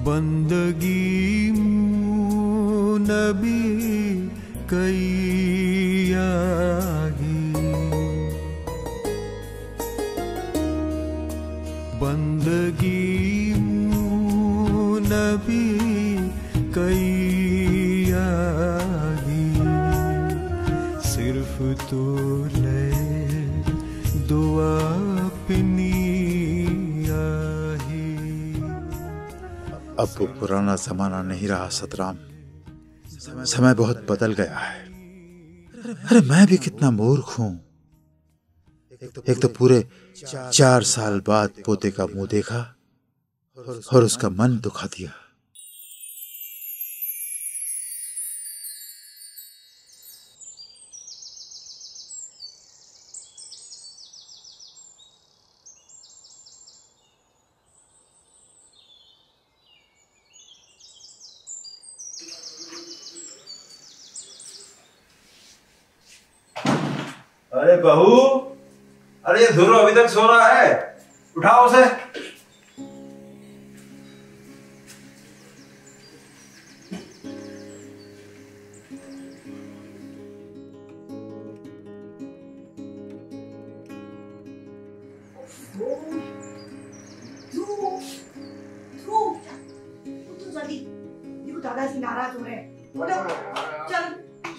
बंदगी नबी कईयागी, बंदगी नबी कईयागी, सिर्फ तो ले दुआ अपनी। अब वो पुराना जमाना नहीं रहा सतराम, समय बहुत बदल गया है। अरे मैं भी कितना मूर्ख हूं। एक तो पूरे 4 साल बाद पोते का मुंह देखा और उसका मन दुखा दिया। अरे बहू, अरे ये ध्रुव अभी तक सो रहा है, उठाओ उसे। दादाजी नाराज हो रहे हैं। बोलो चल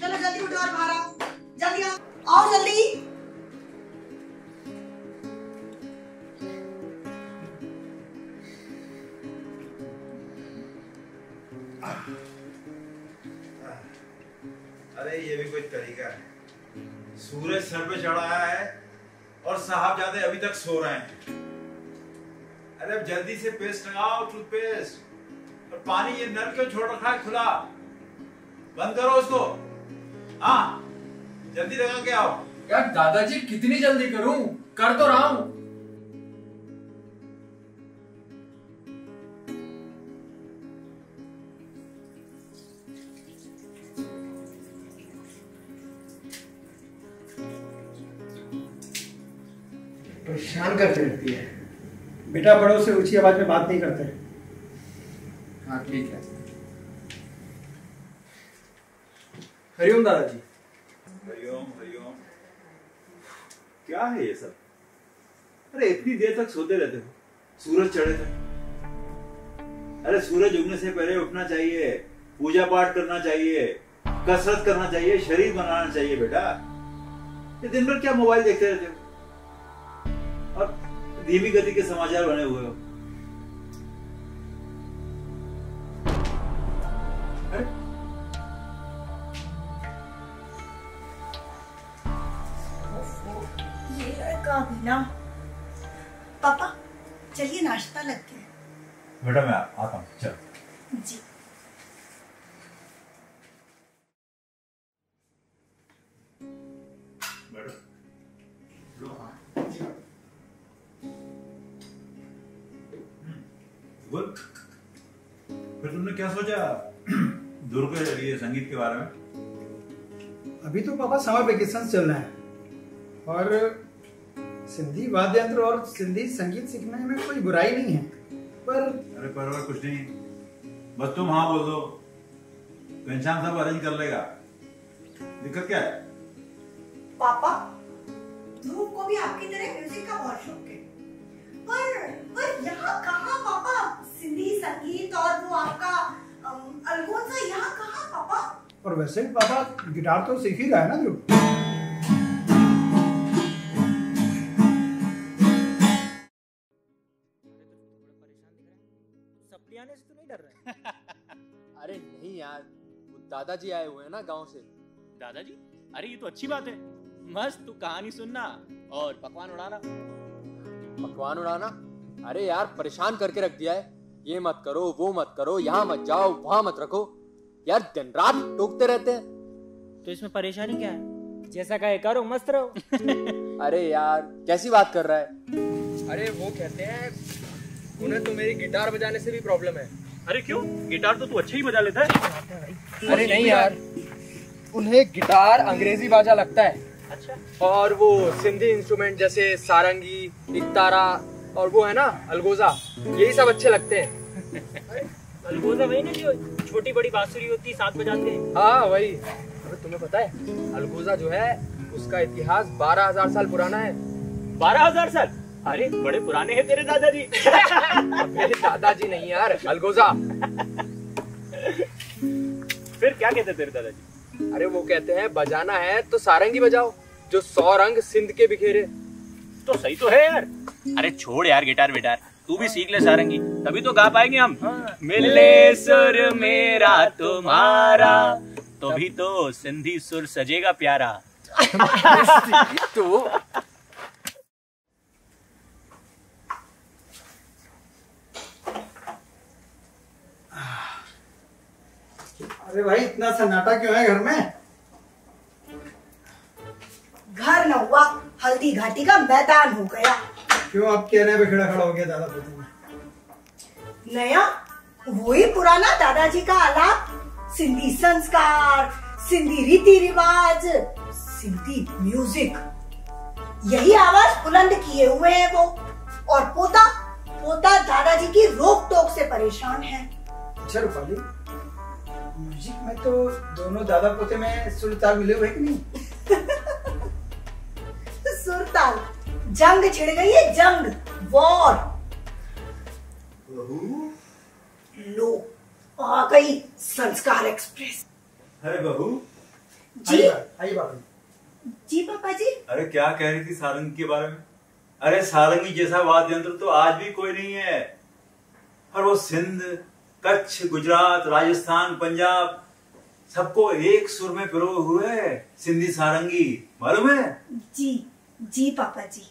चलो जल्दी उठो और बाहर आओ, जल्दी आओ जल्दी। अरे ये भी कोई तरीका है? सूरज सर पे चढ़ा है और साहबजादे अभी तक सो रहे हैं। अरे अब जल्दी से पेस्ट लगाओ, टूथपेस्ट, और पानी ये नल क्यों छोड़ रखा है खुला? बंद करो उसको। हाँ जल्दी लगा के आओ। यार दादाजी कितनी जल्दी करूं, कर तो रहा हूं। परेशान करते रहती है बेटा, बड़ों से ऊंची आवाज में बात नहीं करते। हाँ ठीक है। हरिओम दादाजी। हरिओम हरिओम। क्या है ये सब? अरे इतनी देर तक सोते रहते हो, सूरज चढ़े तक। अरे सूरज उगने से पहले उठना चाहिए, पूजा पाठ करना चाहिए, कसरत करना चाहिए, शरीर बनाना चाहिए बेटा। ये दिन भर क्या मोबाइल देखते रहते हो और धीमी गति के समाचार बने हुए हो। ये लड़का भी ना। पापा चलिए नाश्ता लग गया। बेटा मैं आता हूँ, चल। जी बोल, फिर तुमने क्या सोचा ध्रुव के लिए संगीत के बारे में? अभी तो पापा समर वेकेशन चल रहा है और सिंधी वाद्य यंत्र और सिंधी संगीत सीखने में कोई बुराई नहीं है, पर अरे पर कुछ नहीं, बस तुम हाँ बोल दो, घनश्याम सब अरेंज कर लेगा। दिक्कत क्या है? पापा ध्रुव को भी आपकी तरह म्यूजिक का बहुत शौक है, पर यहाँ कहाँ पापा सिंधी संगीत और वो आपका अलगोजा यहाँ कहाँ पापा? और वैसे भी पापा गिटार तो सीख ही रहा है ना ध्रुव। सप्लियाने से तो नहीं डर रहे? अरे नहीं यार, वो दादाजी आए हुए हैं ना गांव से। दादाजी? अरे ये तो अच्छी बात है, मस्त तू कहानी सुनना और पकवान उड़ाना। पकवान उड़ाना? अरे यार परेशान करके रख दिया है, ये मत करो वो मत करो, यहाँ मत जाओ वहां मत रखो। यार दिन रात टोकते रहते हैं। तो इसमें परेशानी क्या है? जैसा कहे करो, मस्त रहो। अरे यार कैसी बात कर रहा है? अरे वो कहते हैं उन्हें तो मेरी गिटार बजाने से भी प्रॉब्लम है। अरे क्यों? गिटार तो तू अच्छा ही बजा लेता है। अरे नहीं यार, उन्हें गिटार अंग्रेजी बाजा लगता है। अच्छा। और वो सिंधी इंस्ट्रूमेंट जैसे सारंगी, इकतारा और वो है ना अलगोजा, यही सब अच्छे लगते हैं। अलगोजा वही ना जो छोटी बड़ी बांसुरी होती है, साथ बजाते हैं। हाँ वही। अबे तुम्हें पता है अलगोजा जो है उसका इतिहास 12,000 साल पुराना है। 12,000 साल? अरे बड़े पुराने हैं तेरे दादाजी। मेरे दादाजी नहीं यार, अलगोजा। फिर क्या कहते तेरे दादाजी? अरे वो कहते हैं बजाना है तो सारंगी बजाओ, जो 100 रंग सिंध के बिखेरे। तो सही तो है यार। अरे छोड़ यार गिटार विटार, तू भी सीख ले सारंगी, तभी तो गा पाएंगे हम। मिले सुर मेरा तुम्हारा, तभी तो सिंधी सुर सजेगा प्यारा। तो अरे भाई इतना सन्नाटा क्यों है घर में? घर न हुआ, हल्दी घाटी का मैदान हो गया। क्यों अब कहने पे खड़ा हो गया दादा पोते में? नया वही पुराना दादाजी का आलाप, सिंधी संस्कार, सिंधी रीति रिवाज, सिंधी म्यूजिक, यही आवाज बुलंद किए हुए हैं वो। और पोता पोता दादाजी की रोक टोक से परेशान है। अच्छा रूपाली, म्यूजिक में तो दोनों दादा पोते में सुर ताल मिले हुए कि नहीं? सुरताल, जंग छिड़ गई है, जंग, वॉर। बहू, लो आ गई संस्कार एक्सप्रेस। अरे बहू। जी आइए बाबू। जी पापा जी। अरे क्या कह रही थी सारंगी के बारे में? अरे सारंगी जैसा वाद्य यंत्र तो आज भी कोई नहीं है। और वो सिंध, कच्छ, गुजरात, राजस्थान, पंजाब, सबको एक सुर में पिरोए हुए है सिंधी सारंगी, मालूम है? जी जी पापा जी।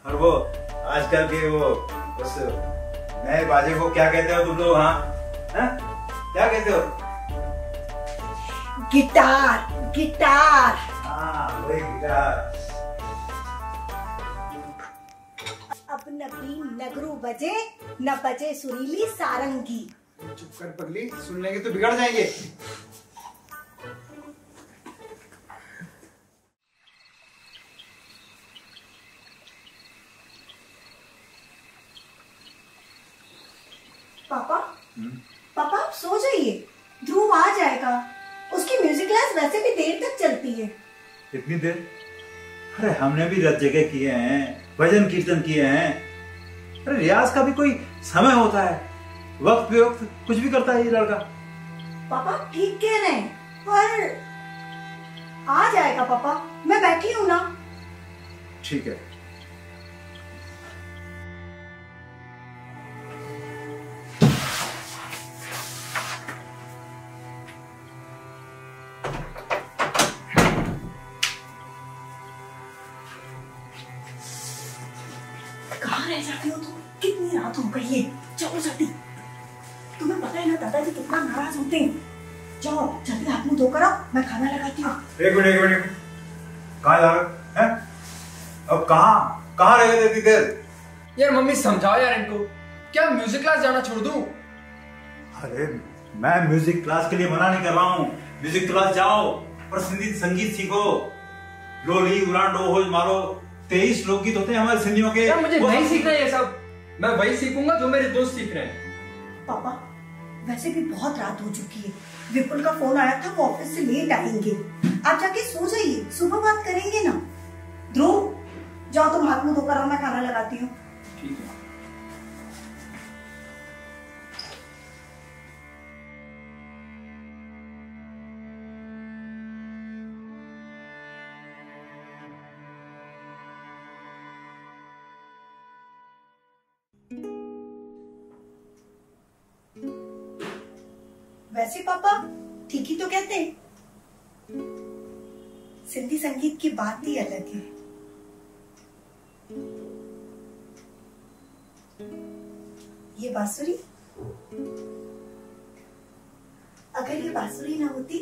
और वो आजकल के वो उस नए बाजे को क्या कहते हो तुम लोग? हाँ, क्या कहते हो? Guitar, guitar. हाँ वही गिटार। अब नगरी नगरू बजे, न बजे सुरीली सारंगी। चुप कर पगली, सुन लेंगे तो बिगड़ जाएंगे। पापा पापा आप सो जाइए, ध्रुव आ जाएगा। उसकी म्यूजिक क्लास वैसे भी देर तक चलती है। कितनी देर? अरे हमने भी रत जगह किए हैं, भजन कीर्तन किए हैं। अरे रियाज का भी कोई समय होता है, वक्त पे वक्त कुछ भी करता है ये लड़का। पापा ठीक कह रहे हैं, पर आ जाएगा पापा, मैं बैठी हूँ ना। ठीक है। कहाँ रह जाती हो तुम? कितनी रात हो गई है, चलो जल्दी। तुम्हें पता है ना दादाजी कितना नाराज होते हैं। जाओ जल्दी हाथ मुंह धोकर आओ, मैं खाना लगाती हूँ। एक मिनट। कहाँ जा रहे हैं? अब कहाँ रह गए इतनी देर? यार मम्मी समझाओ यार इनको, क्या म्यूजिक क्लास जाना छोड़ दूं? अरे मैं म्यूजिक क्लास के लिए मना नहीं कर रहा हूँ। म्यूजिक क्लास जाओ और सिंधी संगीत सीखो। लोरी, उरांडो, होज मारो, 23 लोकगीत होते हैं हमारे सिंधियों के। यार मुझे नहीं सीखना ये सब, मैं वही सीखूंगा जो मेरे दोस्त सीख रहे हैं। पापा वैसे भी बहुत रात हो चुकी है, विपुल का फोन आया था, वो ऑफिस से लेट आएंगे। आप जाके सो जाइए, सुबह बात करेंगे ना। ध्रुव जाओ तुम हाथ मुंह धोकर आओ, मैं खाना लगाती हूँ। ठीक है। वैसे पापा ठीक ही तो कहते हैं, सिंधी संगीत की बात ही अलग है। ये बांसुरी अगर ये बांसुरी ना होती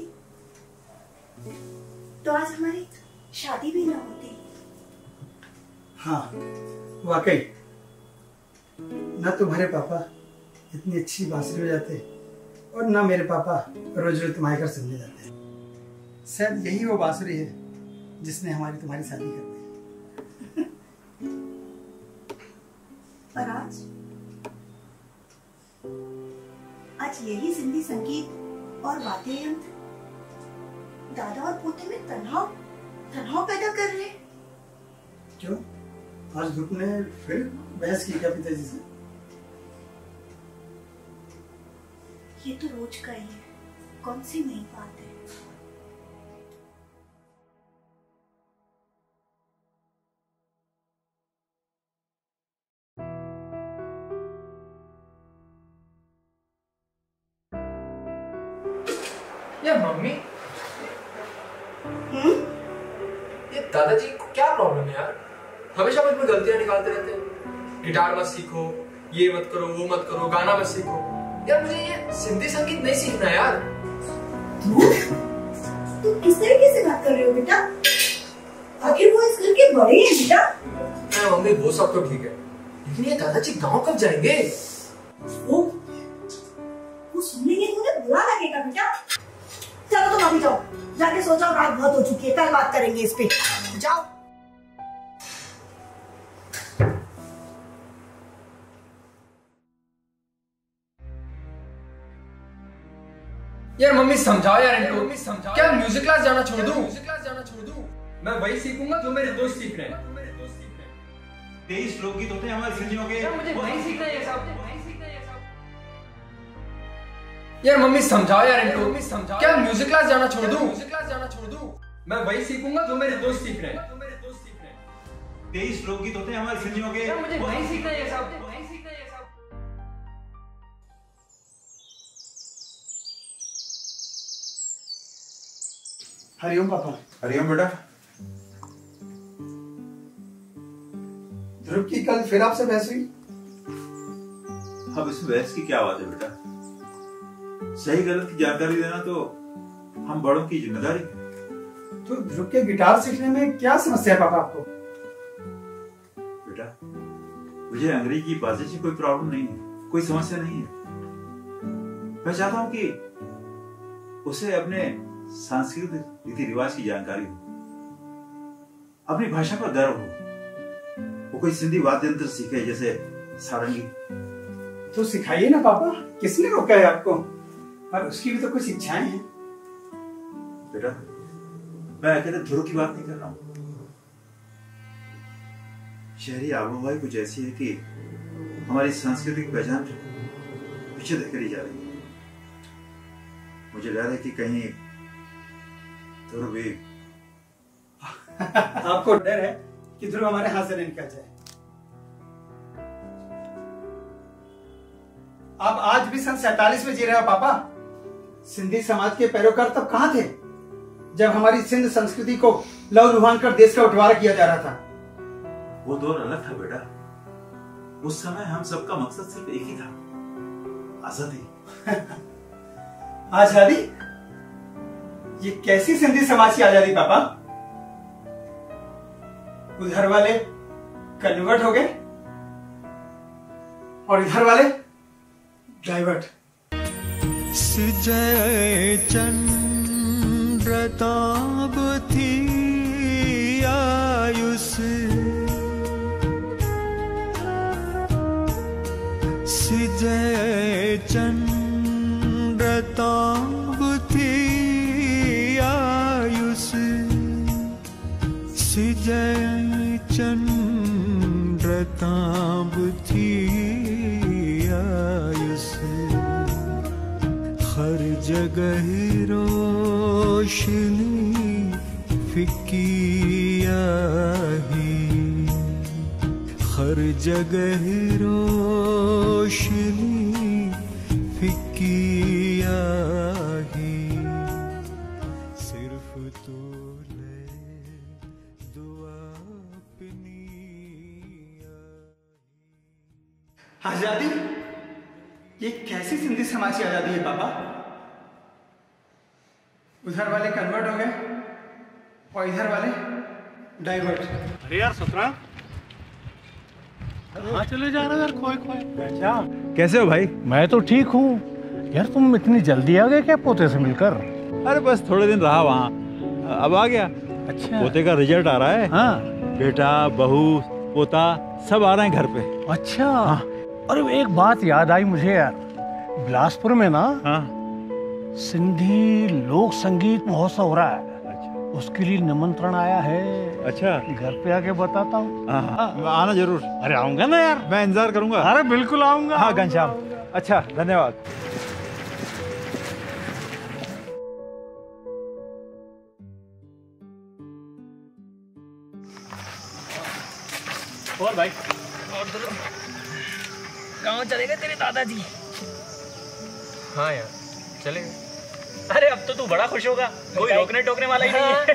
तो आज हमारी शादी भी ना होती। हाँ वाकई, ना तुम्हारे पापा इतनी अच्छी बांसुरी बजाते और ना मेरे पापा रोज रोज तुम्हारे घर सुनने जाते। शायद यही वो बांसुरी है जिसने हमारी तुम्हारी शादी कर दी। पर आज यही सिंधी संगीत और वाद्य यंत्र दादा और पोते में तनाव पैदा कर रहे। क्यों, आज ध्रुव ने फिर बहस की क्या पिताजी से? ये तो रोज का ही है, कौन सी नई बात है। यार मम्मी, ये दादाजी को क्या प्रॉब्लम है यार? हमेशा मुझ में गलतियां निकालते रहते हैं। गिटार मत सीखो, ये मत करो, वो मत करो, गाना मत सीखो। यार मुझे ये सिंधी संगीत नहीं सीखना यार। तू किस तरीके से बात कर रहे हो बेटा? आखिर वो इस घर के बड़े हैं बेटा। मम्मी वो सब तो ठीक है, लेकिन ये दादाजी गाँव कब जाएंगे? वो सुनेंगे तो उन्हें बुरा लगेगा बेटा। चलो तुम अभी जाओ, जाके सो जाओ, रात बहुत हो चुकी है, कल बात करेंगे इस पे। जाओ। यार मम्मी समझाओ यार इनको, मम्मी समझाओ। क्या म्यूजिक क्लास जाना छोड़ दूं? मैं वही सीखूंगा जो मेरे दोस्त सीख रहे हैं। 23 लोकगीत होते हैं हमारे सिंधियों के। मुझे नहीं सीखना ये सब। यार मम्मी समझाओ यार इनको, मम्मी समझाओ। क्या म्यूजिक क्लास जाना छोड़ दूं? मैं वही सीखूंगा जो मेरे दोस्त सीख रहे हैं। 23 लोकगीत होते हैं हमारे सिंधियों के। मुझे नहीं सीखना ये सब। हरिओम पापा। हरिओम बेटा। ध्रुव की कल फिर आपसे बहस हुई? अब इसमें बहस की क्या बात है बेटा? सही गलत की जानकारी देना तो हम बड़ों की जिम्मेदारी है। तो ध्रुव के गिटार सीखने में क्या समस्या है पापा आपको? बेटा मुझे अंग्रेजी की भाषा से कोई प्रॉब्लम नहीं है, कोई समस्या नहीं है। मैं चाहता हूं कि उसे अपने सांस्कृतिक रीति रिवाज की जानकारी हो, अपनी भाषा पर गर्व हो। वो कोई सिंधी वाद्य यंत्र सीखे जैसे सारंगी। तो सिखाइए ना पापा, किसने रोका है आपको? पर उसकी भी तो कुछ इच्छाएं हैं। बेटा मैं अकेले ध्रुव की बात नहीं कर रहा हूं। शहरी आबोहवा कुछ ऐसी है कि हमारी सांस्कृतिक पहचान पीछे धकेली जा रही है। मुझे डर है कि कहीं ध्रुव भी आपको डर है कि ध्रुव हमारे हाथ से नहीं निकल जाए? आप आज भी सन 47 में जी रहे हो पापा। सिंधी समाज के पैरोकार तब कहां थे जब हमारी सिंध संस्कृति को लव लुभान कर देश का बंटवारा किया जा रहा था? वो दौर अलग था बेटा। उस समय हम सबका मकसद सिर्फ एक ही था, आजादी। आजादी? ये कैसी सिंधी समाज की आजादी पापा? उधर वाले कन्वर्ट हो गए और इधर वाले डाइवर्ट। सिजय चंद्रताप थी आयुष, सिजय चंद्रताप थी आयुष, सिजय चंद्रताप थी आयुष। हर जगह रोशनी फिकी आही, हर जगह रोशनी फिकी आही, सिर्फ तो ले दुआ अपनी। आजादी? ये कैसी सिंधी समाज की आजादी है पापा? उधर वाले कन्वर्ट हो गए और इधर वाले डाइवर्ट। अरे यार सतराम, कहाँ चले जा रहे हो यार खोए खोए? कैसे हो भाई? मैं तो ठीक हूँ यार, तुम इतनी जल्दी आ गए क्या पोते से मिलकर? अरे बस थोड़े दिन रहा वहाँ, अब आ गया। अच्छा, पोते का रिजल्ट आ रहा है। हाँ, बेटा बहू पोता सब आ रहे हैं घर पे। अच्छा। हाँ। अरे एक बात याद आई मुझे यार, बिलासपुर में ना सिंधी लोक संगीत महोत्सव हो रहा है। उसके लिए निमंत्रण आया है। अच्छा, घर पे आके बताता हूँ। आना जरूर। अरे आऊंगा ना यार, मैं इंतजार करूंगा। अरे बिल्कुल आऊंगा। हाँ घनश्याम, अच्छा धन्यवाद। और भाई और गाँव चले गए तेरे दादाजी? हाँ यार चले गए। अरे अब तो तू बड़ा खुश होगा, कोई रोकने टोकने वाला ही नहीं है।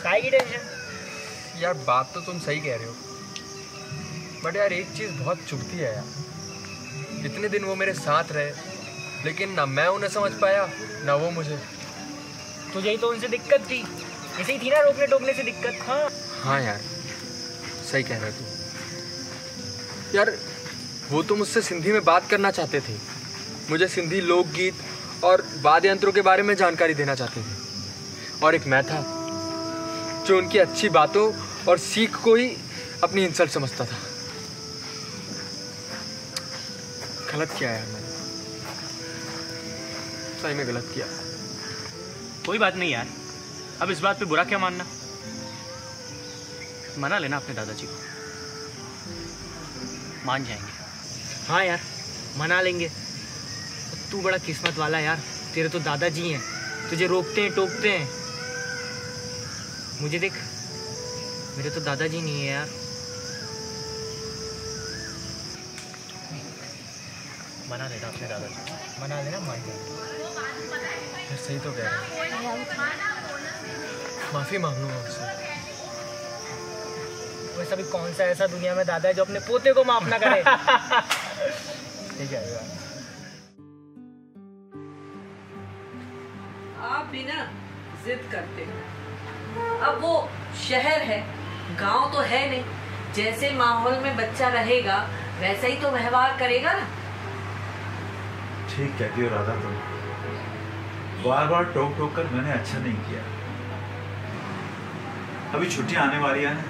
काहे की टेंशन? यार बात तो तुम सही कह रहे हो, बट यार एक चीज़ बहुत चुभती है यार। इतने दिन वो मेरे साथ रहे, लेकिन ना मैं उन्हें समझ पाया ना वो मुझे। तुझे ही तो उनसे दिक्कत थी, ऐसे ही थी ना रोकने टोकने से दिक्कत। हाँ हाँ यार सही कह रहे तू। यार वो तो मुझसे सिंधी में बात करना चाहते थे, मुझे सिंधी लोकगीत और वाद्य यंत्रों के बारे में जानकारी देना चाहते थे, और एक मैं था जो उनकी अच्छी बातों और सीख को ही अपनी इंसल्ट समझता था। गलत किया यार मैंने, सही में गलत किया। कोई बात नहीं यार, अब इस बात पे बुरा क्या मानना। मना लेना अपने दादाजी को, मान जाएंगे। हाँ यार मना लेंगे। तू बड़ा किस्मत वाला यार, तेरे तो दादाजी हैं, तुझे रोकते हैं टोकते हैं। मुझे देख, मेरे तो दादाजी नहीं है यार। मना लेना अपने दादाजी को, मना लेना, मान जाएंगे। यार सही तो कह रहा है, माफी मांग लूंगा उससे। वैसा भी कौन सा ऐसा दुनिया में दादा है जो अपने पोते को माफ ना करे। ठीक है यार। आप भी ना जिद करते हो। अब वो शहर है, गांव तो है नहीं। जैसे माहौल में बच्चा रहेगा वैसा ही तो व्यवहार करेगा ना। ठीक कहती हो राधा, तुम बार बार टोक टोक कर मैंने अच्छा नहीं किया। अभी छुट्टी आने वाली है ना,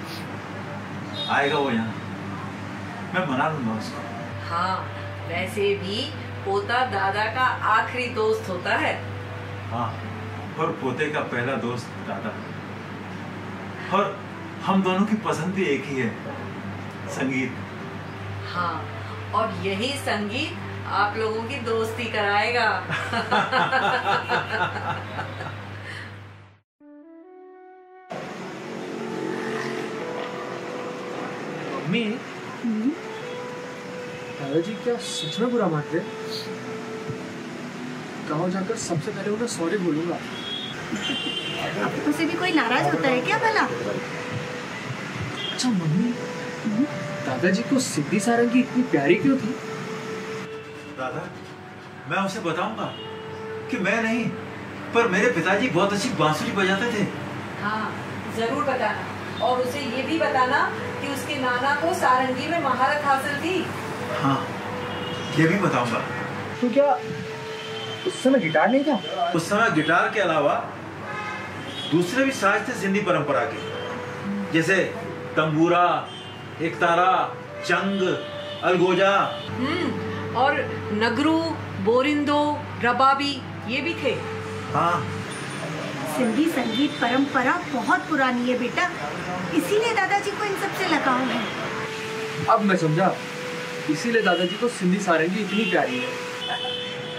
आएगा वो यहाँ, मैं मना लूंगा उसको। हाँ वैसे भी पोता दादा का आखिरी दोस्त होता है। हाँ, और पोते का पहला दोस्त दादा। और हम दोनों की पसंद भी एक ही है, संगीत। हाँ, और यही संगीत आप लोगों की दोस्ती कराएगा। मम्मी, दादाजी क्या सच में बुरा मानते? गाँव जाकर सबसे पहले उन्हें सॉरी बोलूंगा। आपको से भी कोई नाराज होता है क्या भला? अच्छा मम्मी, दादाजी को सिद्धि सारंगी इतनी प्यारी क्यों थी? दादा, मैं उसे बताऊंगा कि मैं नहीं, पर मेरे पिताजी बहुत अच्छी बांसुरी बजाते थे। हाँ जरूर बताना, और उसे ये भी बताना कि उसके नाना को सारंगी में महारत हासिल थी। हाँ, ये भी बताऊंगा। तो क्या उस समय गिटार नहीं था? उस समय गिटार के अलावा दूसरे भी साज थे सिंधी परंपरा के, जैसे तंबूरा, एकतारा, चंग, अलगोजा। और नगरू, बोरिंदो, रबाबी ये भी थे। हाँ, सिंधी संगीत परंपरा बहुत पुरानी है बेटा, इसीलिए दादाजी को इन सब से लगाव है। अब मैं समझा, इसीलिए दादाजी को सिंधी सारंगी इतनी प्यारी है।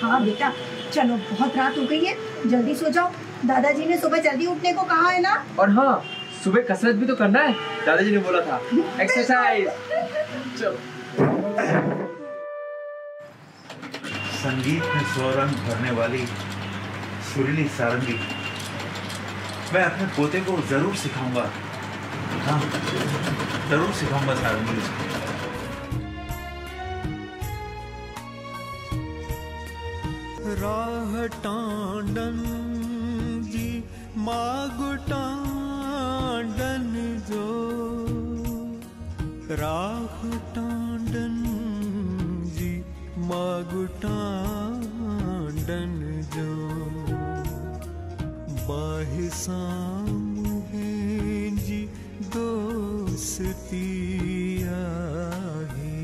हाँ बेटा, चलो बहुत रात हो गई है, जल्दी सो जाओ। दादाजी ने सुबह जल्दी उठने को कहा है ना। और हाँ, सुबह कसरत भी तो करना है, दादाजी ने बोला था, एक्सरसाइज। चलो। संगीत में स्वरंग भरने वाली सुरीली सारंगी मैं अपने पोते को जरूर सिखाऊंगा। हाँ, जरूर सिखाऊंगा सारंगी उसको। राह टांडन जी मागुटांडन जो राख टांडन जी मागुटांडन जो बाहिसाम है जी दोस्ती आही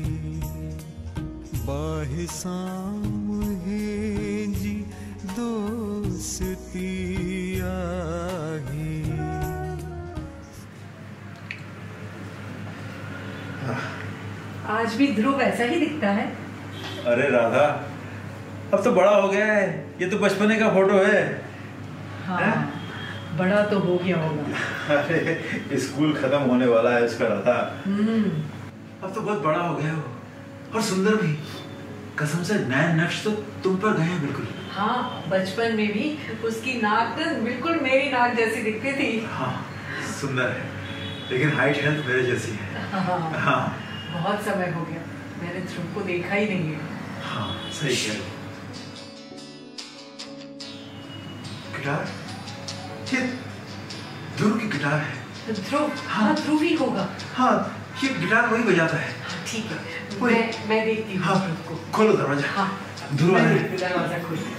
बाहिसाम है जी दोस्ती आही। आज भी ध्रुव ऐसा ही दिखता है। अरे राधा, अब तो बड़ा हो गया है, ये तो बचपने का फोटो है। हाँ, बड़ा तो हो गया होगा। अरे स्कूल खत्म होने वाला है उसका राधा। अब तो बहुत बड़ा हो गया हो और सुंदर भी। कसम से नैन नक्श तो तुम पर गए हैं बिल्कुल। हाँ, बचपन में भी उसकी नाक तो बिल्कुल मेरी नाक जैसी दिखती थी। हाँ, सुंदर है, लेकिन हाइट हेल्थ मेरे जैसी है। हाँ, बहुत समय हो गया, मैंने ध्रुव को देखा ही नहीं है। हाँ, सही कह रहे हो। गिटार? ये ध्रुव की गिटार है। ध्रुव? हाँ, ध्रुव ही होगा। हाँ, ये गिटार वही बजाता है। ठीक है, मैं देखती हूँ। हाँ, खोलो दरवाजा। हाँ, ध्रुव है। दरवाजा खोलो।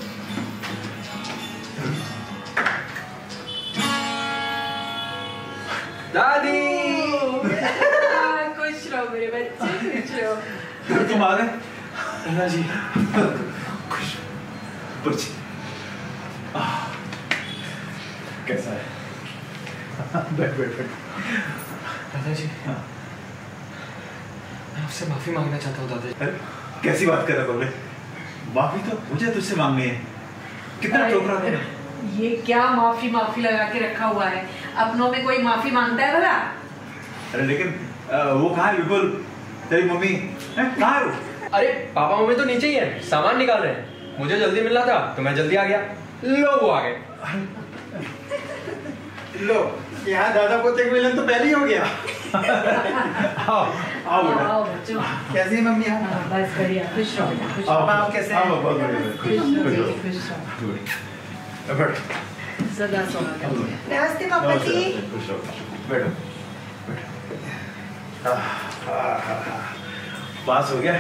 दादी खुश रहो मेरे बच्चे, खुश रहो। तुम आ गए? जी खुश बच्चे। कैसा है? बैठ बैठ बैठ। दादाजी, मैं आपसे माफी मांगना चाहता हूँ दादाजी। अरे कैसी बात कर रहे हो? माफी तो मुझे तुझसे मांगनी है। कितना टोकरा तुमने? ये क्या माफी माफी लगा के रखा हुआ है? अपनों में कोई माफी मांगता है भला? अरे लेकिन वो कहाँ है विपुल? तेरी मम्मी कहाँ है वो? अरे पापा मम्मी तो नीचे ही है, सामान निकाल रहे हैं। मुझे जल्दी मिलना था तो मैं जल्दी आ गया। लो वो आ गए। लो, यहाँ दादा पोते के मिलन तो पहले ही हो गया। आओ आओ बेटा। आओ बच्चों। कैसी है मम्मी आप? बस बढ़िया, खुश रहो बेटा, खुश आओ, रहो। आप कैसे हैं? आओ, बहुत बढ़िया, खुश रहो बेटे, खुश रहो। बैठ। सदा स्वागत है। नमस्ते पापा जी। खुश रहो, बैठो बैठो। पास हो गया?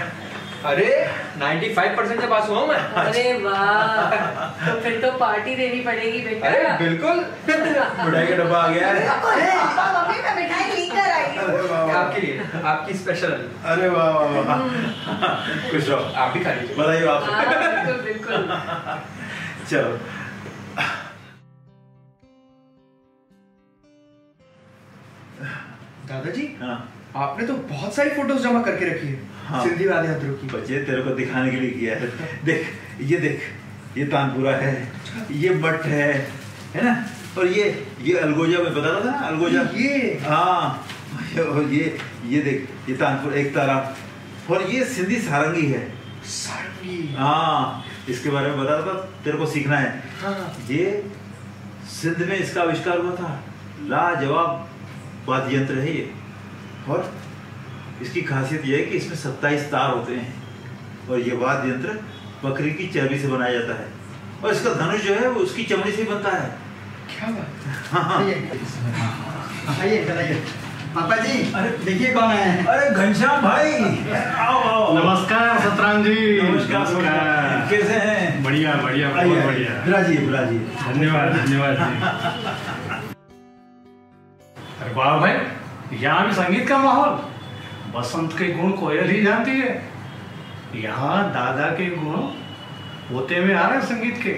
अरे 95% से पास हुआ हूँ मैं। अरे वाह, तो फिर तो पार्टी देनी पड़ेगी बेटा। अरे बिल्कुल। मिठाई का डब्बा आ गया है। पापा मम्मी मैं मिठाई लेकर आई हूँ। अरे वाह वाह। आपके लिए, आपकी स्पेशल। अरे वाह वाह वाह। खुश रहो। आप भी खा लीजिए। बताइए आप। हाँ, बिल्कुल बिल्कुल। चलो। दादाजी, हाँ, आपने तो बहुत सारी फोटोज जमा करके रखी है। हाँ। सिंधी वाले ध्रुव की। बच्चे तेरे को दिखाने के लिए किया है। देख, ये तानपुरा है, ये मठ है ना? और ये अलगोजा में बता रहा था ना, अलगोजा। ये हाँ, और ये देख, ये तानपुर एक तारा, और ये सिंधी सारंगी है। सारंगी? हाँ, इसके बारे में बता रहा था, तेरे को सीखना है। हाँ। ये सिंध में इसका आविष्कार हुआ था। लाजवाब वाद्य यंत्र है ये, और इसकी खासियत यह है कि इसमें 27 तार होते हैं, और ये वाद्य यंत्र बकरी की चर्बी से बनाया जाता है, और इसका धनुष जो है वो उसकी चमड़ी से ही बनता है। क्या बात? हाँ। आइए बताइए। पापा जी, अरे देखिए कौन आया है। अरे घनश्याम भाई, आओ आओ। नमस्कार सतराम जी। नमस्कार। कैसे हैं? बढ़िया बढ़िया, बहुत बढ़िया। बिराजिए। धन्यवाद धन्यवाद जी। अरे वाह भाई, यहाँ भी संगीत का माहौल। बसंत के गुण कोयल ही जानती है। यहाँ दादा के गुण पोते में आ रहे हैं संगीत के।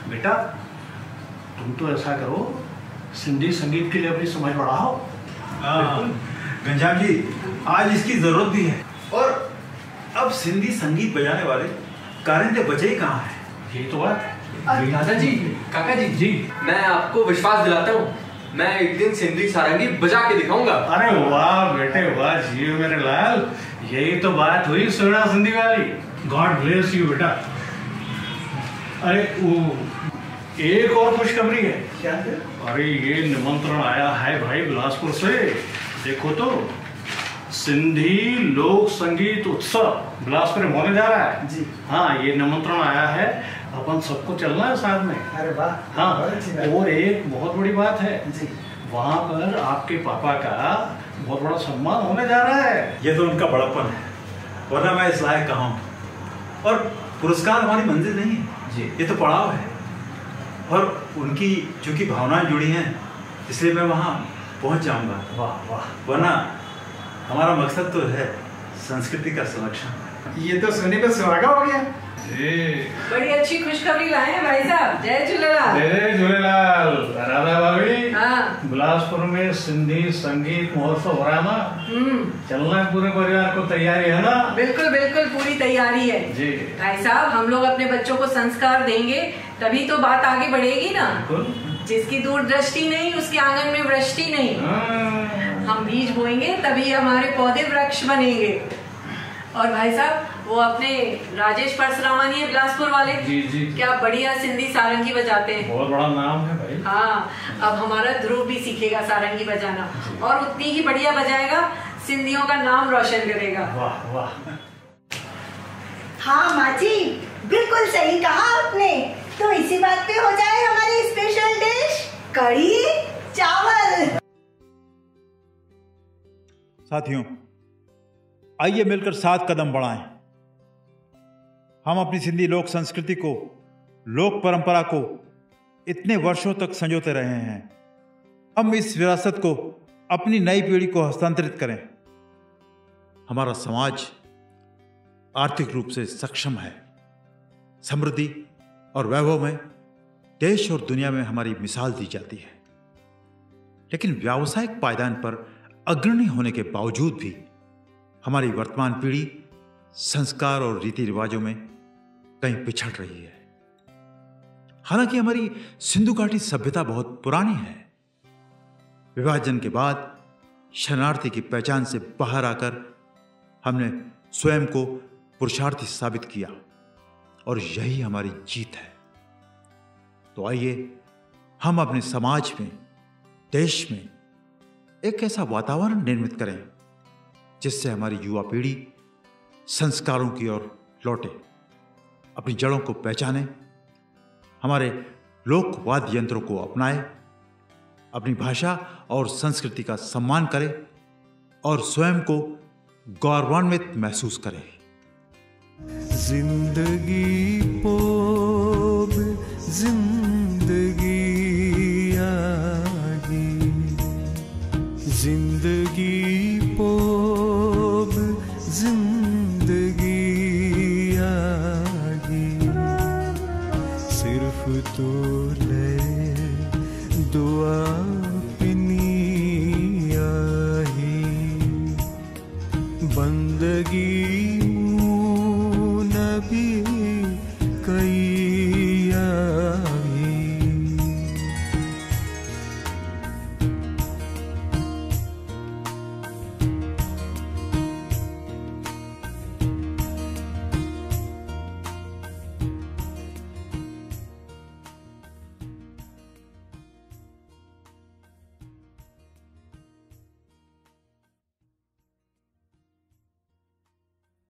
बेटा तुम तो ऐसा करो, सिंधी संगीत के लिए अपनी समझ बढ़ाओ। घनश्याम जी, आज इसकी जरूरत भी है, और अब सिंधी संगीत बजाने वाले कारिंदे बचे ही कहाँ हैं? यही तो बात है। दादाजी, काका जी, जी, मैं आपको विश्वास दिलाता हूँ, मैं एक दिन सिंधी सारंगी बजा के दिखाऊंगा। अरे वाह बेटे वाह, जियो मेरे लाल, यही तो बात हुई सोना सिंधी वाली। गॉड ब्लेस यू बेटा। अरे वो एक और खुशखबरी है। क्या है? अरे ये निमंत्रण आया है भाई बिलासपुर से। देखो तो, सिंधी लोक संगीत उत्सव बिलासपुर में होने जा रहा है जी। हाँ, ये निमंत्रण आया है अपन सबको चलना है साथ में। अरे वाह, हाँ, बहुत अच्छी बात। और एक बहुत बड़ी बात है जी, वहाँ पर आपके पापा का बहुत बड़ा सम्मान होने जा रहा है। ये तो उनका बड़प्पन है, वरना मैं इस लायक कहाँ हूँ। और पुरस्कार हमारी मंजिल नहीं है जी, ये तो पड़ाव है। और उनकी चूंकि भावनाएं जुड़ी हैं, इसलिए मैं वहाँ पहुँच जाऊँगा। वाह वाह, वरना हमारा मकसद तो है संस्कृति का संरक्षण। ये तो सुनने पे सुहागा हो गया। बड़ी अच्छी खुशखबरी लाए हैं भाई साहब। जय झूलेलाल। जय झूलेलाल। राधा भाभी, हाँ। बिलासपुर में सिंधी संगीत महोत्सव हो रहा है ना, चलना है पूरे परिवार को, तैयारी है ना? बिल्कुल बिल्कुल पूरी तैयारी है जी। भाई साहब, हम लोग अपने बच्चों को संस्कार देंगे तभी तो बात आगे बढ़ेगी ना। जिसकी दूरदृष्टि नहीं उसके आंगन में वृष्टि नहीं। हम बीज बोएंगे तभी हमारे पौधे वृक्ष बनेंगे। और भाई साहब, वो अपने राजेश परसरामानी है बिलासपुर वाले, जी जी, क्या बढ़िया सिंधी सारंगी बजाते हैं। बहुत बड़ा नाम है भाई। हाँ, अब हमारा ध्रुव भी सीखेगा सारंगी बजाना और उतनी ही बढ़िया बजाएगा, सिंधियों का नाम रोशन करेगा। वाह वाह। हाँ माँ जी, बिल्कुल सही कहा आपने। तो इसी बात पे हो जाए हमारी स्पेशल डिश कढ़ी चावल। साथियों, आइए मिलकर 7 कदम बढ़ाएं। हम अपनी सिंधी लोक संस्कृति को, लोक परंपरा को इतने वर्षों तक संजोते रहे हैं। हम इस विरासत को अपनी नई पीढ़ी को हस्तांतरित करें। हमारा समाज आर्थिक रूप से सक्षम है। समृद्धि और वैभव में देश और दुनिया में हमारी मिसाल दी जाती है, लेकिन व्यावसायिक पायदान पर अग्रणी होने के बावजूद भी हमारी वर्तमान पीढ़ी संस्कार और रीति रिवाजों में कहीं पिछड़ रही है। हालांकि हमारी सिंधु घाटी सभ्यता बहुत पुरानी है। विभाजन के बाद शरणार्थी की पहचान से बाहर आकर हमने स्वयं को पुरुषार्थी साबित किया और यही हमारी जीत है। तो आइए हम अपने समाज में, देश में एक ऐसा वातावरण निर्मित करें जिससे हमारी युवा पीढ़ी संस्कारों की ओर लौटे, अपनी जड़ों को पहचाने, हमारे लोक वाद्य यंत्रों को अपनाए, अपनी भाषा और संस्कृति का सम्मान करे और स्वयं को गौरवान्वित महसूस करे। जिंदगी पोब जिंदगी आगी, जिंदगी पोब जिंदगी आगी, सिर्फ तो ले दुआ पिनी आही, बंदगी